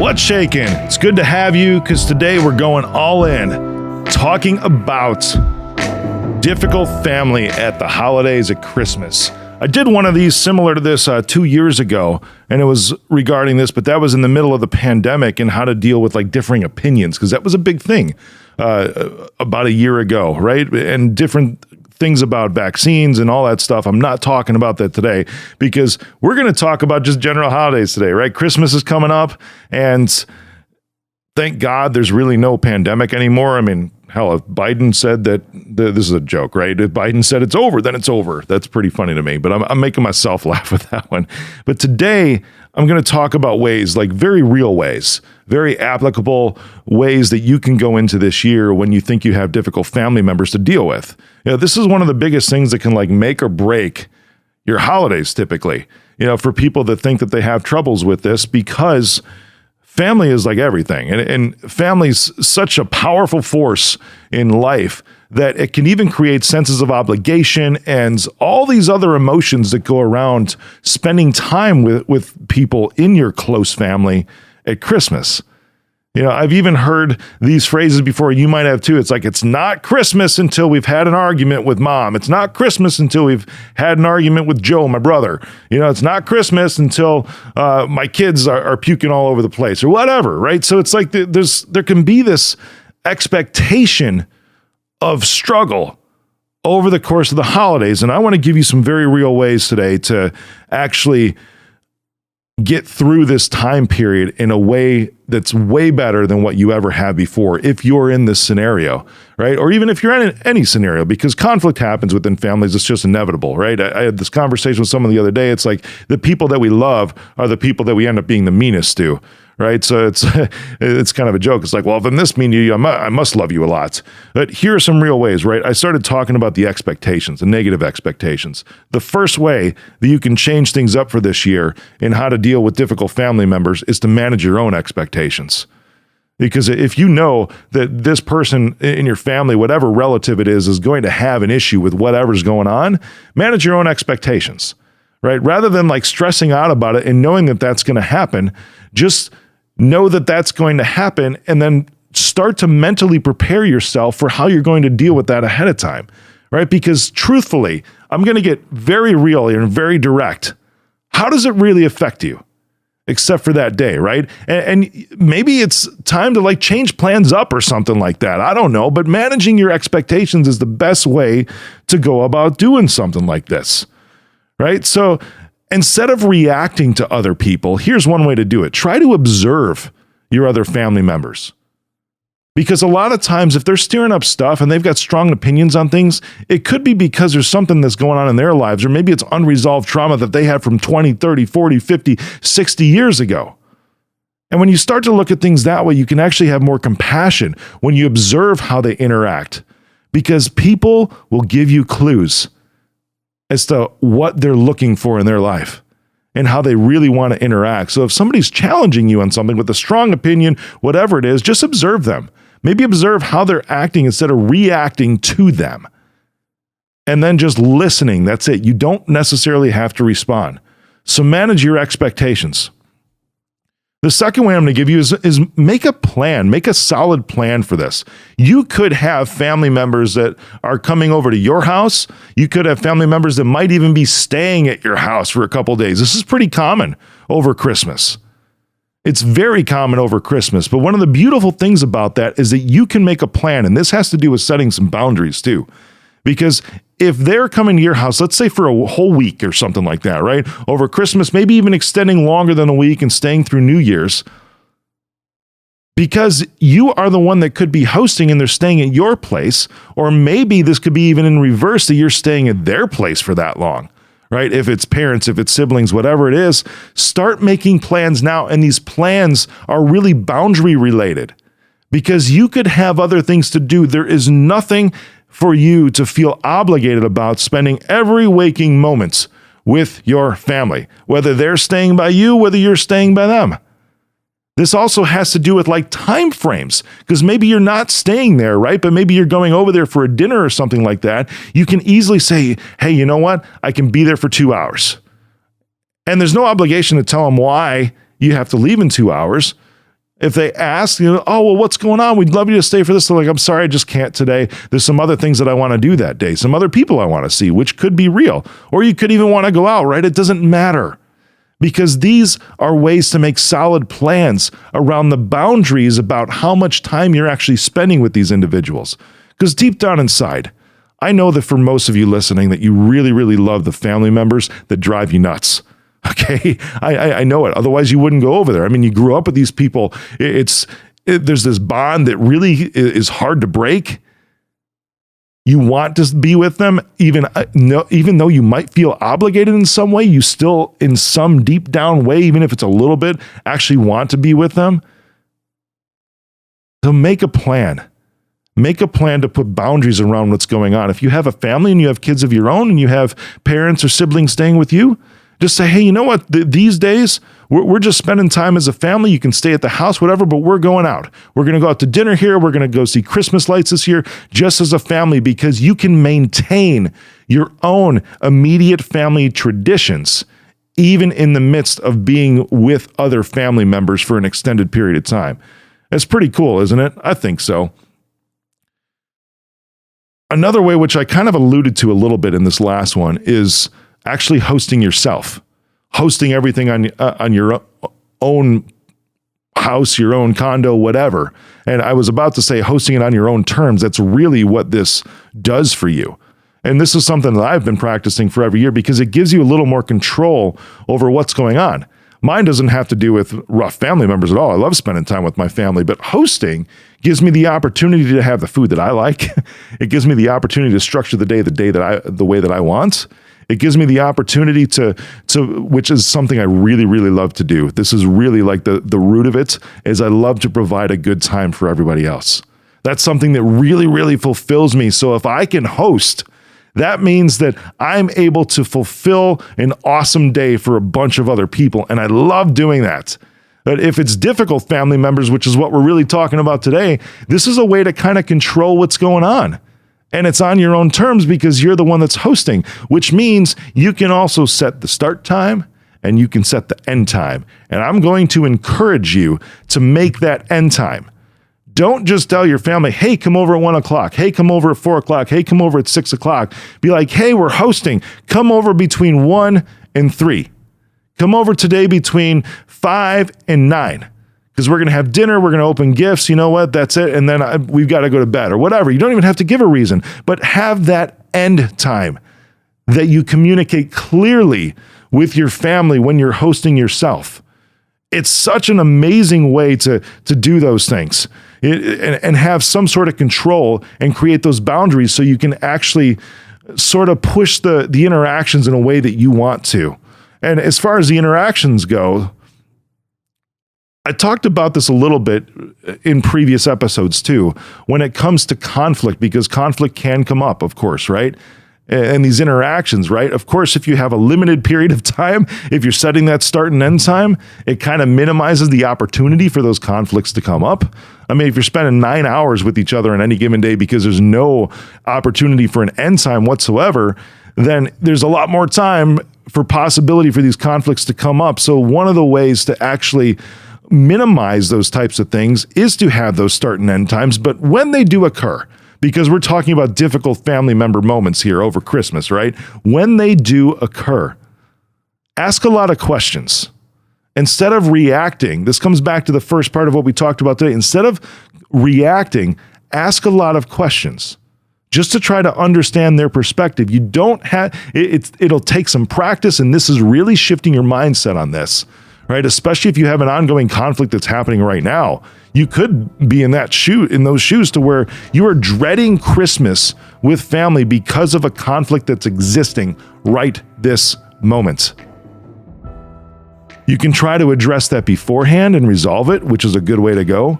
What's shaking? It's good to have you because today we're going all in, talking about difficult family at the holidays at Christmas. I did one of these similar to this 2 years ago, and it was regarding this, but that was in the middle of the pandemic and how to deal with like differing opinions, because that was a big thing about a year ago, right? And different things about vaccines and all that stuff. I'm not talking about that today because we're going to talk about just general holidays today, right? Christmas is coming up, and thank God there's really no pandemic anymore. I mean, hell, if Biden said that, this is a joke, right? If Biden said it's over, then it's over. That's pretty funny to me, but I'm making myself laugh with that one. But today, I'm going to talk about ways, like very real ways, very applicable ways that you can go into this year when you think you have difficult family members to deal with. You know, this is one of the biggest things that can like make or break your holidays typically, you know, for people that think that they have troubles with this, because family is like everything. And family's such a powerful force in life that it can even create senses of obligation and all these other emotions that go around spending time with people in your close family at Christmas. You know, I've even heard these phrases before. You might have too. It's like, it's not Christmas until we've had an argument with mom. It's not Christmas until we've had an argument with Joe, my brother. You know, it's not Christmas until my kids are puking all over the place or whatever, right? So it's like there can be this expectation of struggle over the course of the holidays. And I want to give you some very real ways today to actually get through this time period in a way that's way better than what you ever had before if you're in this scenario, right? Or even if you're in any scenario, because conflict happens within families. It's just inevitable, right? I had this conversation with someone the other day. It's like the people that we love are the people that we end up being the meanest to, right? So it's kind of a joke. It's like, well, if I'm this mean to you, I must love you a lot. But here are some real ways, right? I started talking about the expectations, the negative expectations. The first way that you can change things up for this year in how to deal with difficult family members is to manage your own expectations. Because if you know that this person in your family, whatever relative it is going to have an issue with whatever's going on, manage your own expectations, right? Rather than like stressing out about it and knowing that that's going to happen, just know that that's going to happen and then start to mentally prepare yourself for how you're going to deal with that ahead of time, right? Because truthfully, I'm going to get very real here and very direct. How does it really affect you? Except for that day, right? And maybe it's time to like change plans up or something like that. I don't know, but managing your expectations is the best way to go about doing something like this, right? So instead of reacting to other people, here's one way to do it. Try to observe your other family members. Because a lot of times if they're stirring up stuff and they've got strong opinions on things, it could be because there's something that's going on in their lives, or maybe it's unresolved trauma that they had from 20, 30, 40, 50, 60 years ago. And when you start to look at things that way, you can actually have more compassion when you observe how they interact, because people will give you clues as to what they're looking for in their life and how they really want to interact. So if somebody's challenging you on something with a strong opinion, whatever it is, just observe them. Maybe observe how they're acting instead of reacting to them. And then just listening. That's it. You don't necessarily have to respond. So manage your expectations. The second way I'm going to give you is make a plan. Make a solid plan for this. You could have family members that are coming over to your house. You could have family members that might even be staying at your house for a couple of days. This is pretty common over Christmas. It's very common over Christmas. But one of the beautiful things about that is that you can make a plan. And this has to do with setting some boundaries too. Because if they're coming to your house, let's say for a whole week or something like that, right? Over Christmas, maybe even extending longer than a week and staying through New Year's, because you are the one that could be hosting and they're staying at your place, or maybe this could be even in reverse that you're staying at their place for that long, right? If it's parents, if it's siblings, whatever it is, start making plans now. And these plans are really boundary related because you could have other things to do. There is nothing for you to feel obligated about spending every waking moments with your family, whether they're staying by you, whether you're staying by them. This also has to do with like time frames, because maybe you're not staying there, right? But maybe you're going over there for a dinner or something like that. You can easily say, hey, you know what? I can be there for 2 hours. And there's no obligation to tell them why you have to leave in 2 hours. If they ask, oh, well, what's going on? We'd love you to stay for this. They're like, I'm sorry, I just can't today. There's some other things that I want to do that day, some other people I want to see, which could be real. Or you could even want to go out, right? It doesn't matter. Because these are ways to make solid plans around the boundaries about how much time you're actually spending with these individuals. Because deep down inside, I know that for most of you listening that you really, really love the family members that drive you nuts. Okay, I know it. Otherwise, you wouldn't go over there. I mean, you grew up with these people. There's this bond that really is hard to break. You want to be with them, even though you might feel obligated in some way, you still, in some deep down way, even if it's a little bit, actually want to be with them. So make a plan. Make a plan to put boundaries around what's going on. If you have a family and you have kids of your own and you have parents or siblings staying with you, just say, hey, you know what? These days, we're just spending time as a family. You can stay at the house, whatever, but we're going out. We're going to go out to dinner here. We're going to go see Christmas lights this year just as a family, because you can maintain your own immediate family traditions, even in the midst of being with other family members for an extended period of time. It's pretty cool, isn't it? I think so. Another way, which I kind of alluded to a little bit in this last one, is actually hosting yourself, hosting everything on your own house, your own condo, whatever. And I was about to say hosting it on your own terms. That's really what this does for you. And this is something that I've been practicing for every year because it gives you a little more control over what's going on. Mine doesn't have to do with rough family members at all. I love spending time with my family, but hosting gives me the opportunity to have the food that I like. It gives me the opportunity to structure the way that I want. It gives me the opportunity to, which is something I really, really love to do. This is really like the root of it, is I love to provide a good time for everybody else. That's something that really, really fulfills me. So if I can host, that means that I'm able to fulfill an awesome day for a bunch of other people. And I love doing that. But if it's difficult family members, which is what we're really talking about today, this is a way to kind of control what's going on. And it's on your own terms because you're the one that's hosting, which means you can also set the start time and you can set the end time. And I'm going to encourage you to make that end time. Don't just tell your family, hey, come over at 1 o'clock. Hey, come over at 4 o'clock. Hey, come over at 6 o'clock. Be like, hey, we're hosting. Come over between 1 and 3. Come over today between 5 and 9. Because we're going to have dinner, we're going to open gifts, you know what, that's it, and then we've got to go to bed or whatever. You don't even have to give a reason, but have that end time that you communicate clearly with your family when you're hosting yourself. It's such an amazing way to do those things and have some sort of control and create those boundaries so you can actually sort of push the interactions in a way that you want to. And as far as the interactions go, I talked about this a little bit in previous episodes too, when it comes to conflict, because conflict can come up, of course, right? And these interactions, right? Of course, if you have a limited period of time, if you're setting that start and end time, it kind of minimizes the opportunity for those conflicts to come up. I mean, if you're spending 9 hours with each other on any given day because there's no opportunity for an end time whatsoever, then there's a lot more time for possibility for these conflicts to come up. So one of the ways to actually minimize those types of things is to have those start and end times. But when they do occur, because we're talking about difficult family member moments here over Christmas, right? When they do occur, ask a lot of questions. Instead of reacting, this comes back to the first part of what we talked about today. Instead of reacting, ask a lot of questions just to try to understand their perspective. You don't have, it'll take some practice, and this is really shifting your mindset on this. Right, especially if you have an ongoing conflict that's happening right now, you could be in those shoes to where you are dreading Christmas with family because of a conflict that's existing right this moment. You can try to address that beforehand and resolve it, which is a good way to go.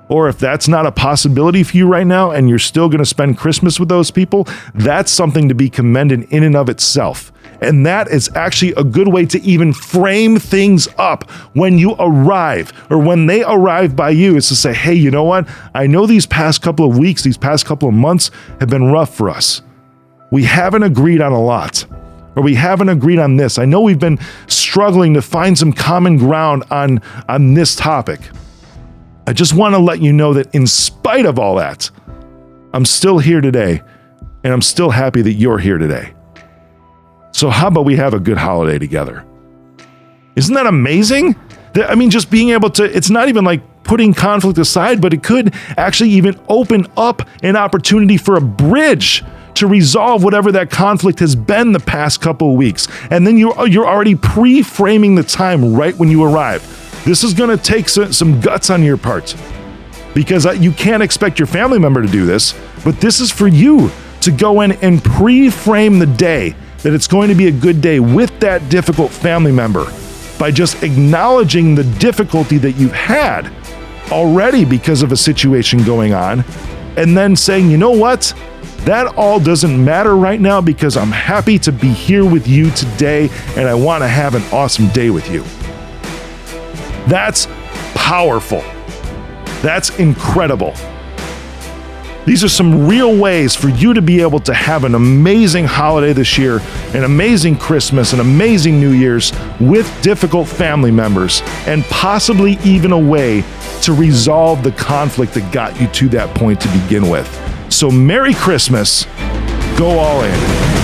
Or if that's not a possibility for you right now and you're still going to spend Christmas with those people, that's something to be commended in and of itself. And that is actually a good way to even frame things up when you arrive or when they arrive by you, is to say, hey, you know what? I know these past couple of weeks, these past couple of months have been rough for us. We haven't agreed on a lot, or we haven't agreed on this. I know we've been struggling to find some common ground on this topic. I just want to let you know that in spite of all that, I'm still here today, and I'm still happy that you're here today. So how about we have a good holiday together? Isn't that amazing? I mean, just being able to, it's not even like putting conflict aside, but it could actually even open up an opportunity for a bridge to resolve whatever that conflict has been the past couple of weeks. And then you're already pre-framing the time right when you arrive. This is going to take some guts on your part, because you can't expect your family member to do this, but this is for you to go in and pre-frame the day that it's going to be a good day with that difficult family member by just acknowledging the difficulty that you've had already because of a situation going on, and then saying, you know what? That all doesn't matter right now because I'm happy to be here with you today and I want to have an awesome day with you. That's powerful. That's incredible. These are some real ways for you to be able to have an amazing holiday this year, an amazing Christmas, an amazing New Year's with difficult family members, and possibly even a way to resolve the conflict that got you to that point to begin with. So Merry Christmas. Go all in.